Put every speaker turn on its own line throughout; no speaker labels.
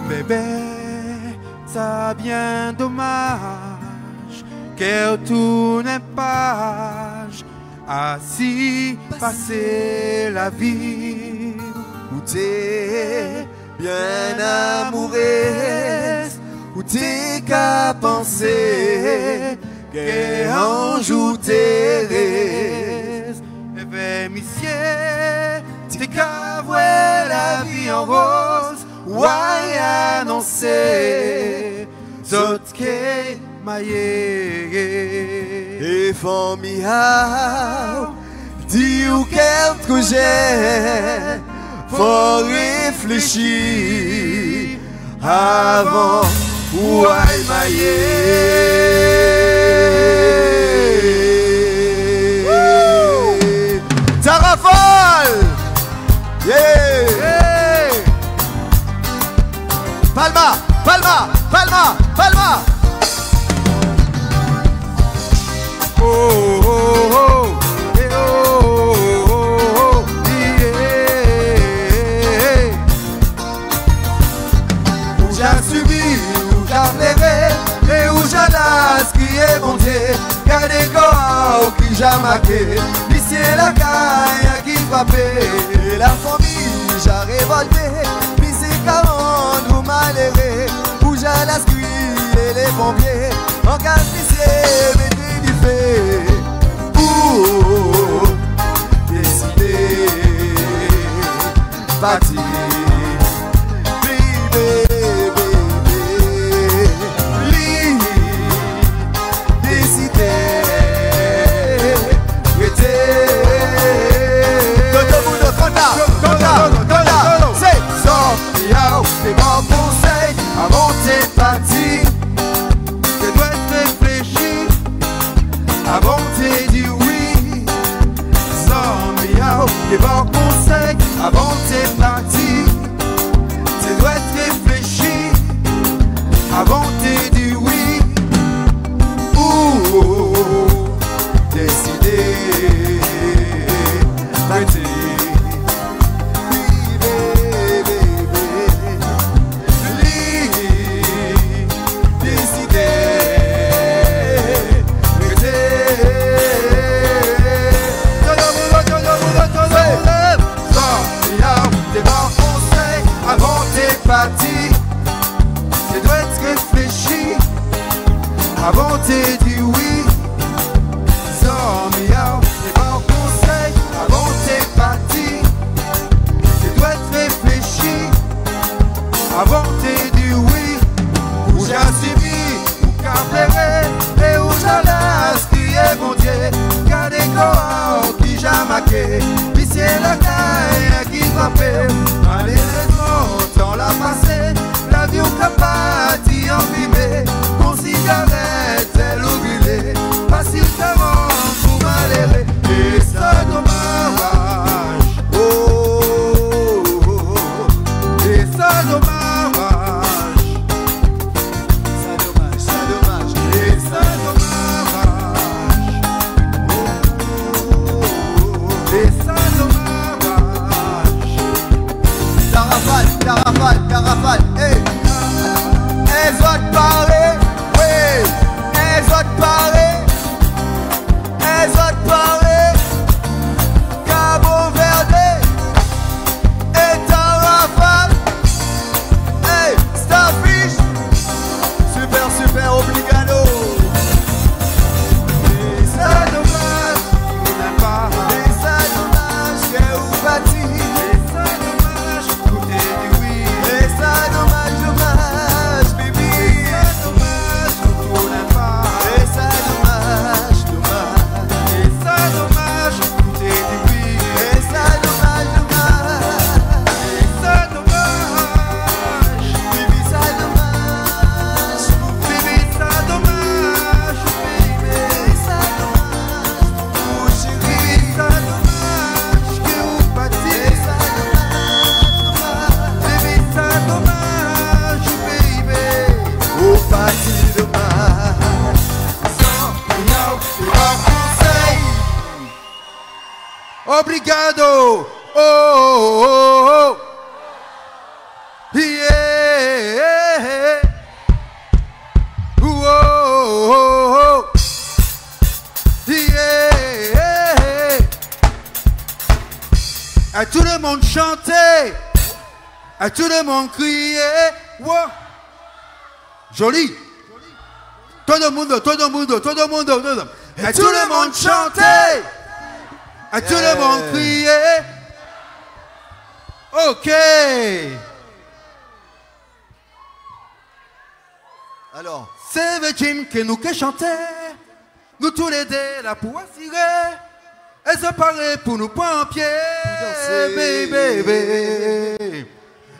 Bébé, ça bien dommage qu'elle tourne page, ainsi passer la vie
où t'es bien amoureuse, où t'es qu'à penser qu'un jour Thérèse.
Et vers monsieur, t'es qu'à voir la vie en rose, ou à annoncer, zot qu'est maillé.
Et famille, dis ou quelque j'ai, faut réfléchir avant ou à mailler. Ça rafale! Yeah!
Hey!
Palma, Palma, Palma, Palma!
Oh, oh, oh, eh, oh, oh, oh, yeah.
Où j'ai subi, où j'ai pleuré, et où j'ai las qui est monté, gardez corps qui j'ai marqué, ici la caille qui frappait, et la famille j'ai révolté, ici 40 ou malheureux, où j'ai las qui et les pompiers, en cas mettez du feu, pour décider, partir. C'est mon conseil avant t'es parti.
Tu dois réfléchir avant de dire oui. Sans miaou, des bons conseils avant de parti. Tu dois réfléchir avant de dire oui.
Ou décider, partir.
Tu dois réfléchir avant de dire oui. Sans miaou, des bons conseils avant de partir. Tu dois réfléchir avant de dire oui. Où j'ai subi, où j'ai pleuré, et où j'ai las qui est mon Dieu. Gardez corps qui j'ai marqué, puis c'est la caille qui frappait. Malheureusement, dans la passé, l'avion capable d'y enfumer, con cigarette, elle brûlée, pas si tellement pour malheureux, et ça dommage, oh, oh, oh, et ça dommage,
Ça dommage,
et ça dommage, oh, oh, oh, et ça dommage.
Carafale, hey. Elles ont parlé, oui, elles ont parlé, Cabo Verde, et Tarafal, hey, Starfish, super, obligado.
Et ça dommage, on n'a pas.
Et ça dommage, qu'elle vous bâtit.
Et ça dommage, tout est dit oui.
Et ça dommage, baby.
Et ça dommage, on n'a pas.
Et ça dommage.
Et ça dommage, tout est dit oui.
Et ça dommage.
Et ça dommage,
Baby, ça dommage.
baby, ça dommage, baby.
Et ça dommage. Oh chérie,
Baby, ça dommage, que vous
et
bâtissez.
ça dommage.
Baby, ça dommage, baby.
Oh parti dommage.
Sans miaou, c'est pas conseil. Obrigado. Oh, oh, oh, oh. Yeah. À tout le monde chanter. À tout le monde crier. Wow. Joli. Tout le monde. À tout le monde chanter. À tout le monde crier. Ok.
Alors,
c'est le Jim que nous que chanter. Nous tous les deux là pour assurer. Elles sont parées pour nous pompiers. Baby.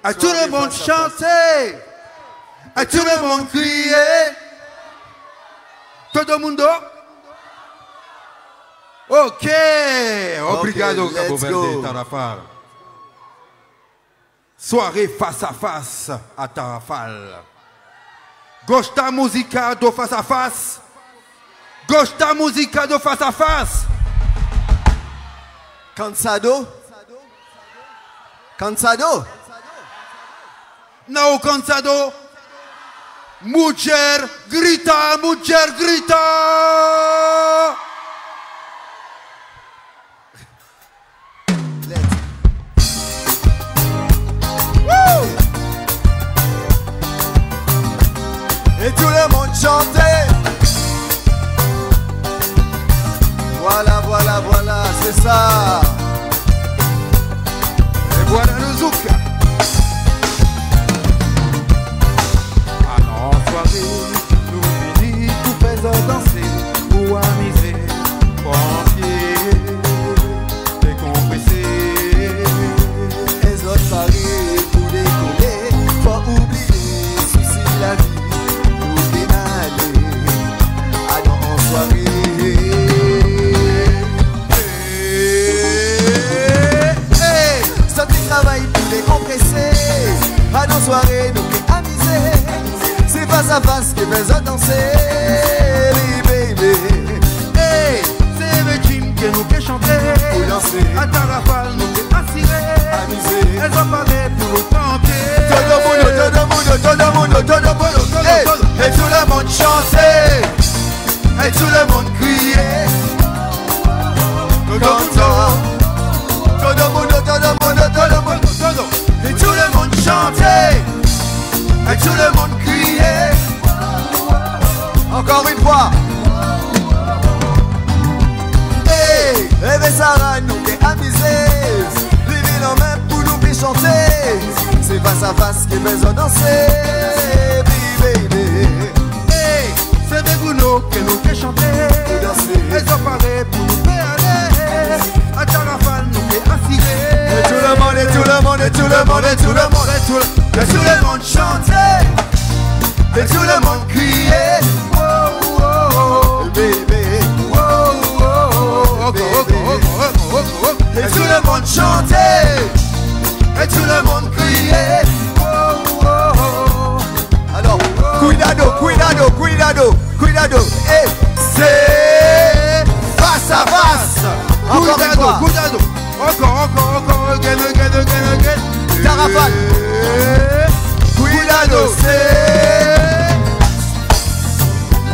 À tout le monde chanter. À tout le monde crier. Tout le monde. Ok. Obrigado, Cabo Verde, Tarrafal. Soirée face à face à Tarrafal. Gosta musica do face à face. Gosta musica do face à face.
Cansado? Cansado?
Não cansado. Mulher grita, mulher grita.
Et tout le monde chantait. Voilà, voilà, voilà, c'est ça.
Et voilà le zouk. Alors en soirée, nous finissons tout faisant danser ou amuser, pompier, décompresser.
Les autres paris pour décoller, faut oublier souci la vie. Travail pour décompresser. À nos soirées, nous qui amuser. C'est face à face que besoin danser. Baby.
Hey, c'est le Jim que nous qui chanter.
Pour danser.
À Tarrafal, nous qui assurer.
Amuser.
Elles ont parlé pour nous pompiers.
Tout le monde. Et tout le monde chanter. Et tout le monde crier. Content. Tout le monde. Et tout le monde chanter. Et tout le monde crier. Encore une fois. Hey, et Sarah nous qui amuser. Les villes en main pour nous qui chanter. C'est face à face qui besoin danser. Baby.
Hey, c'est des gounots que nous qui chanter. Elles ont parlé pour nous faire aller. À Tarrafal, nous qui assurer.
Et tout le monde chantait. Et tout le monde criait. Baby. Et tout le monde chantait. Et tout le monde criait. Alors, cuidado. Et c'est face à face. Encore une fois.
Cuidado. Encore, again.
Tarrafal. Cuidado, c'est.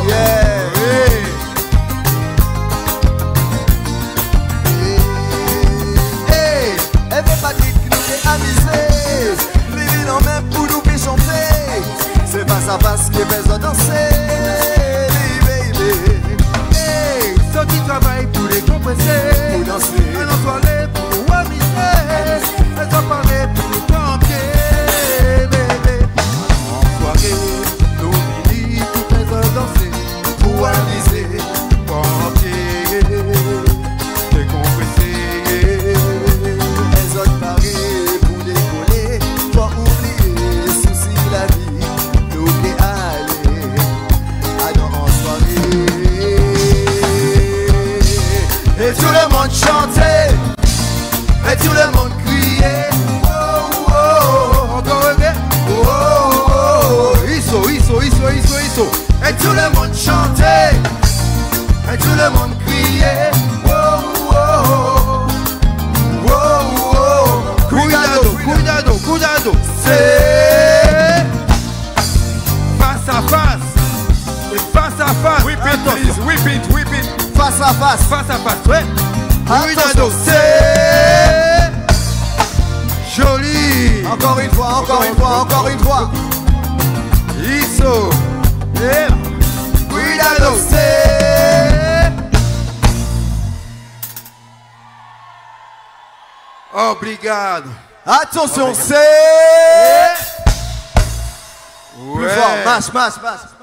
Yeah. Hey, everybody qui nous fait amuser. Les villes en main pour nous fait chanter. C'est face à face qui est besoin danser. Baby.
Hey, ceux qui travaillent pour les compresser.
Pour danser.
Elles ont parlé pour nous amuser. Elles ont parlé pour nous pompiers. Bébé. En soirée, nous finissons tout faisant danser.
Pour amuser.
Pompiers, décompresser.
Les autres paris pour décoller. Faut oublier souci la vie. Nous qui aller. Alors en soirée. Et tout le monde chantait. Et tout le monde criait.
Encore again. Isso.
Et tout le monde chantait. Et tout le monde criait.
Cuidado.
C'est
Face à face.
whip it, please, whip it. Face à face.
Ouais. Cuidado.
C'est Encore une fois, encore une fois, encore une fois.
Isso.
Cuidado, c'est.
Obrigado.
Attention, c'est. Plus fort, mash.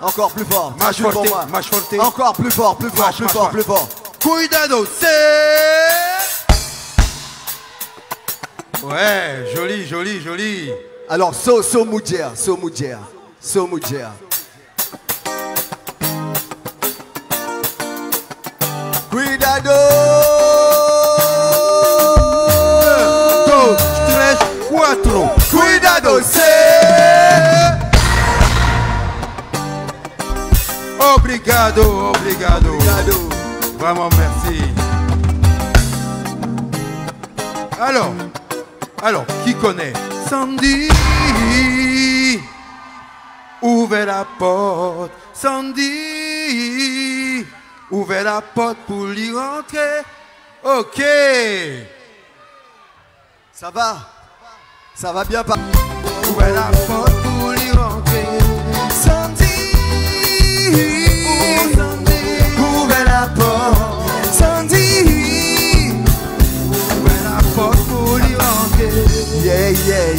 Encore plus fort.
Mais forte, mais forte.
Encore plus fort, plus fort, plus fort, plus fort.
Cuidado, c'est. Ouais, joli, joli, joli.
Alors, so mujer. Cuidado.
2, 3, 4.
Cuidado, c'est.
Obrigado, obrigado.
Cuidado.
Vraiment, merci. Alors, qui connaît? Sandy, ouvrez la porte. Sandy, ouvrez la porte pour y rentrer. Ok.
Ça va bien pas.
Ouvrez la porte pour y rentrer.
Sandy, ouvrez la porte. Sandy,
Ouvrez la porte pour y rentrer.
yeah.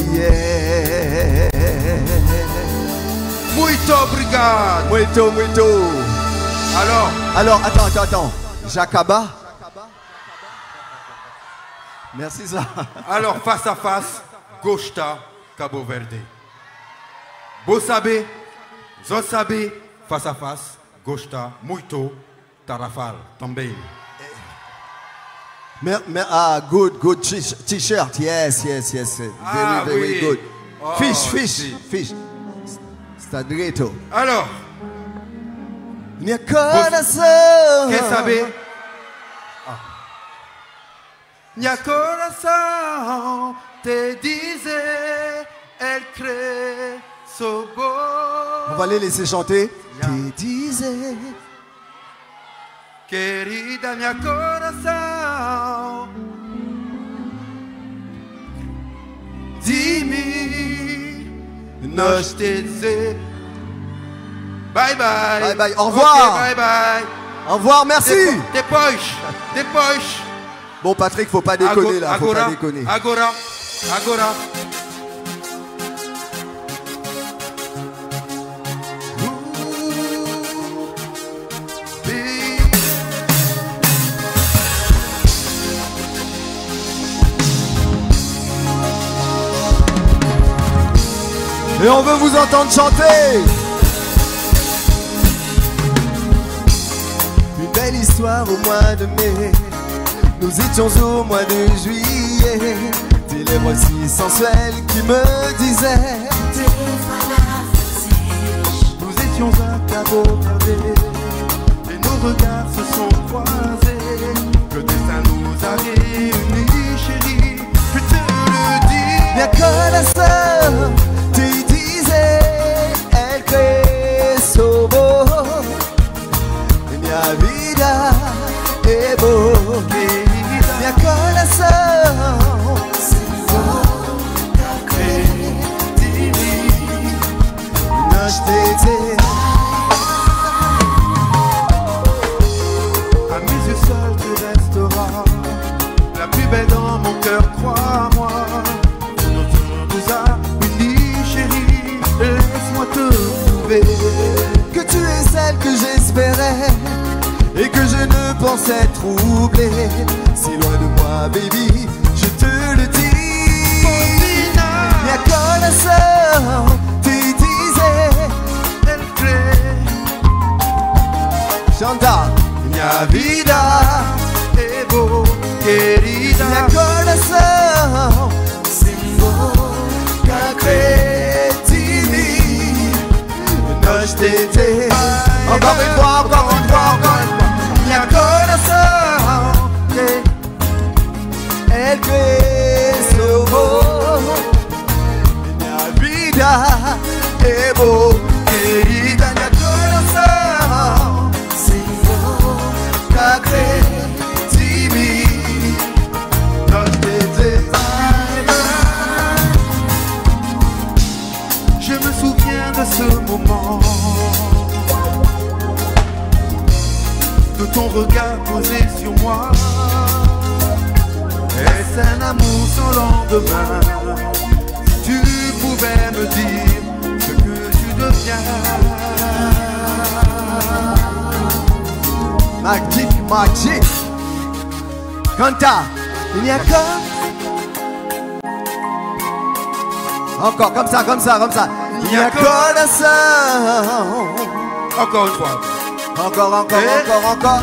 Muito obrigado.
Muito. Alors, attends. Jacaba. Merci ça.
Alors, face à face, Gosta, Cabo Verde. Vous savez, face à face, Gosta, muito, Tarafal, também.
Good t-shirt. Yes. Very
oui.
good.
Oh,
Fish. Está direito.
Alors,
Minha coração.
quem sabe? Minha coração te dizer, elle crée so beau.
On va les laisser chanter. Te disais.
Querida, minha coração, dis-me, nós te dizer. Bye bye.
Bye. Au revoir.
Okay, bye.
Au revoir, merci.
Depois.
Bon, Patrick, faut pas déconner là. Faut pas déconner.
Agora.
Et on veut vous entendre chanter. Une belle histoire au mois de mai. Nous étions au mois de juillet. Tes lèvres si sensuelles qui me disaient.
Nous étions à Cabo Verde et nos regards se sont croisés. Le destin nous a réunis, chérie, je te le dis.
Minha coração te dizer, el que sou beau. Minha vida é boa. Minha coração nós te dizer.
À mes yeux seul tu resteras la plus belle dans mon cœur, crois-moi. Notre nous a unis, chérie, laisse-moi te prouver
Que tu es celle que j'espérais et que je ne pensais troubler. Si loin de moi, baby, je te le dis. Minha coração te dizer,
elle crée.
chanta.
Minha vida é boa, querida.
Minha coração que acredite em mim. Nós te dizer. Encore une fois.
Minha coração
El que sou
regard posé sur moi. Est-ce un amour sans lendemain? Si tu pouvais me dire ce que tu deviens.
Magic, magic. Canta. Il y a comme. Encore, comme ça, comme ça, comme ça. Il y a comme ça.
Encore une fois.
Encore, encore, encore, encore.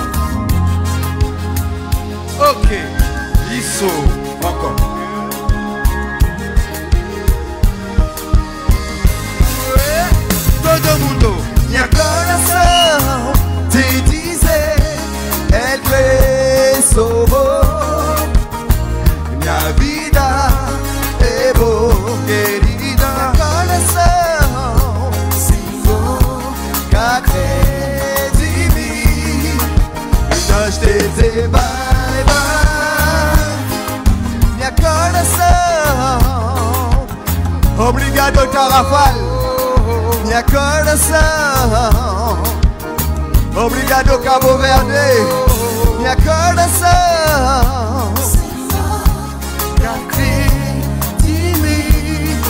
Ok. Isso. Encore. Todo mundo.
Minha coração te dizer, El salvou. Minha vida é boa, querida. Minha coração single, cadê de mim? Nós te dizer bye bye. Minha coração, obrigado Tarrafal. Minha coração, obrigado Cabo Verde. Minha coração, cadê de mim?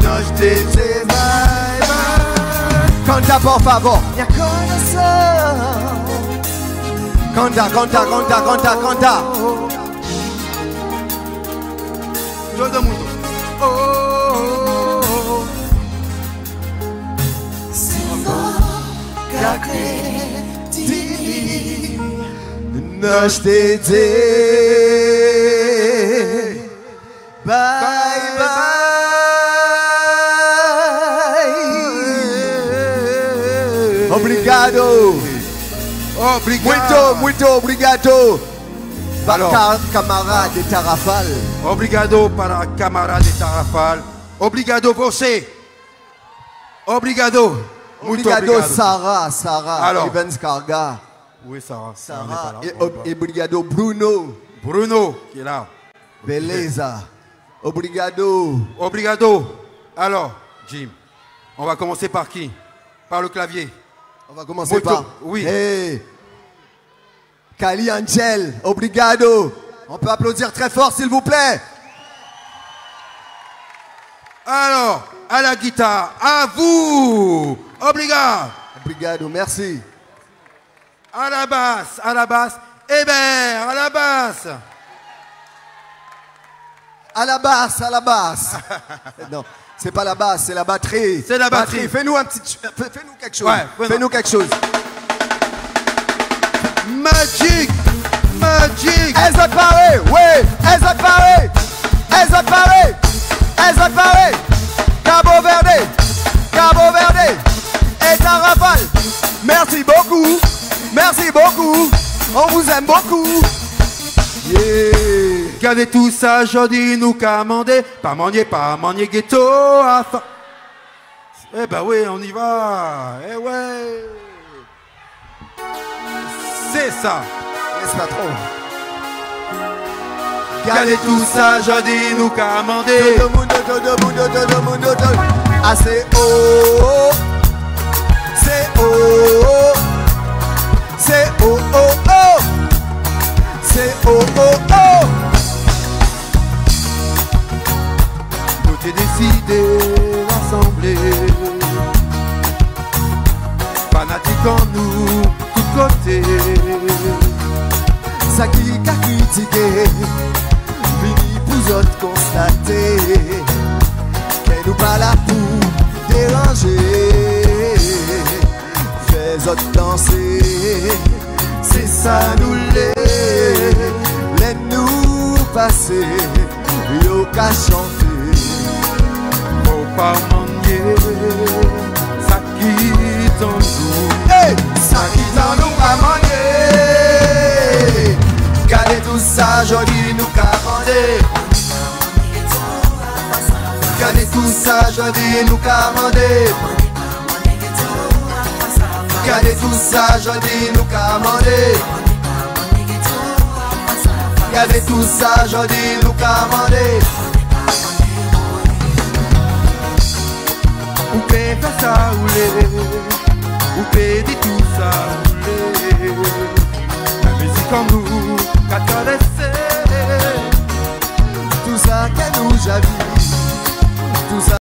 Nós te dizer bye bye. Canta por favor. Minha coração, canta, canta, canta, canta, canta.
Todo mundo.
Nós te dizer bye bye. Obrigado.
Obrigado.
Muito obrigado. Para camarada de Tarrafal.
Obrigado para camarada de Tarrafal. Obrigado você. Obrigado. Muito
Obrigado
obrigado.
Sarah
Alors.
Evans Carga.
Oui, Sarah.
Sarah et obrigado Bruno.
Bruno qui est là.
Beleza. Obrigado.
Obrigado. Alors, Jim, on va commencer par qui? Par le clavier.
On va commencer
Muito,
par.
oui.
Hey. Kali Angel, obrigado. On peut applaudir très fort s'il vous plaît.
Alors, à la guitare, à vous. Obrigado.
Obrigado, merci.
À la basse, Hébert, à la basse.
À la basse, à la basse. Non, c'est pas la basse, c'est la batterie.
C'est la batterie.
Fais-nous un petit, fais-nous quelque chose.
Ouais,
fais-nous quelque chose.
Magic, magic.
Elles ont parlé, oui, elles ont parlé, elles ont parlé, elles ont parlé. Cabo Verde, et Tarrafal. Merci beaucoup, on vous aime beaucoup. Yeah.
Regardez tout ça, jodi nous commandé. Pas manier ghetto. Eh ben oui, on y va. Eh ouais. C'est ça.
Laisse pas trop.
Regardez tout ça, jodi nous commandé.
Todo mundo. Ah, c'est haut. C'est haut. C'est haut, oh, oh. C'est haut, oh, oh.
Tout est décidé, rassemblé. Fanatique en nous, tous côtés.
Ça qui a critiqué, fini pour autres constater qu'elle nous pas là pour déranger. Fais autres danser, c'est ça nous laisse-nous passer, yo qu'à chanter.
Faut pas manier, ça qui t'en nous.
Hey, ça qui t'en nous pas manier. Regardez tout ça, joli nous commander. Regardez tout ça, joli nous commander. Regardez tout ça, joli nous commander. Regardez tout ça, joli nous commander.
Ou peut faire ça ou les, ou peut dire tout ça ou les. comme nous, qu'à connaître
tout ça que nous j'habite, tout ça